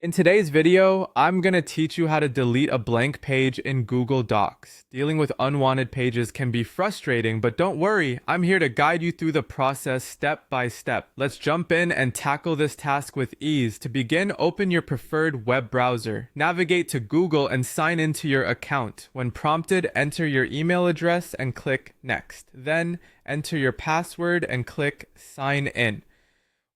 In today's video, I'm going to teach you how to delete a blank page in Google Docs. Dealing with unwanted pages can be frustrating, but don't worry, I'm here to guide you through the process step by step. Let's jump in and tackle this task with ease. To begin, open your preferred web browser. Navigate to Google and sign into your account. When prompted, enter your email address and click Next. Then, enter your password and click Sign In.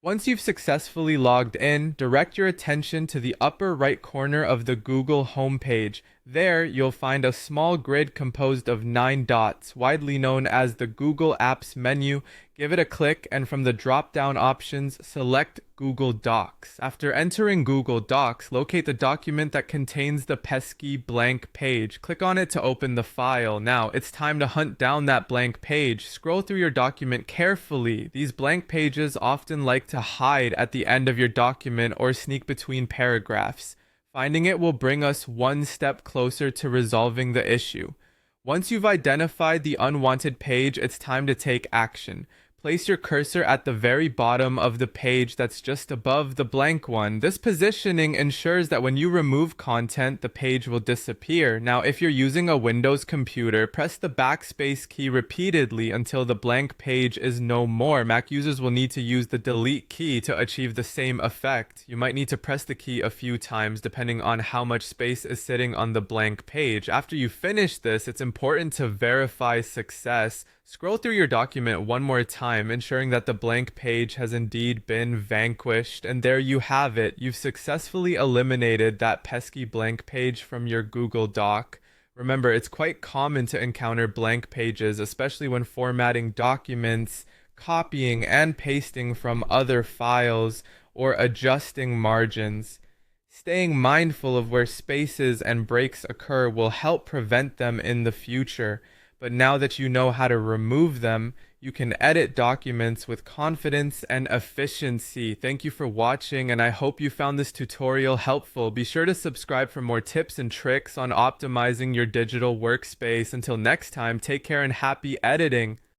Once you've successfully logged in, direct your attention to the upper right corner of the Google homepage. There, you'll find a small grid composed of 9 dots, widely known as the Google Apps menu. Give it a click, and from the drop-down options, select Google Docs. After entering Google Docs, locate the document that contains the pesky blank page. Click on it to open the file. Now, it's time to hunt down that blank page. Scroll through your document carefully. These blank pages often like to hide at the end of your document or sneak between paragraphs. Finding it will bring us one step closer to resolving the issue. Once you've identified the unwanted page, it's time to take action. Place your cursor at the very bottom of the page that's just above the blank one. This positioning ensures that when you remove content, the page will disappear. Now, if you're using a Windows computer, press the backspace key repeatedly until the blank page is no more. Mac users will need to use the delete key to achieve the same effect. You might need to press the key a few times depending on how much space is sitting on the blank page. After you finish this, it's important to verify success. Scroll through your document one more time, ensuring that the blank page has indeed been vanquished. And there you have it. You've successfully eliminated that pesky blank page from your Google Doc. Remember, it's quite common to encounter blank pages, especially when formatting documents, copying and pasting from other files, or adjusting margins. Staying mindful of where spaces and breaks occur will help prevent them in the future. But now that you know how to remove them, you can edit documents with confidence and efficiency. Thank you for watching, and I hope you found this tutorial helpful. Be sure to subscribe for more tips and tricks on optimizing your digital workspace. Until next time, take care and happy editing.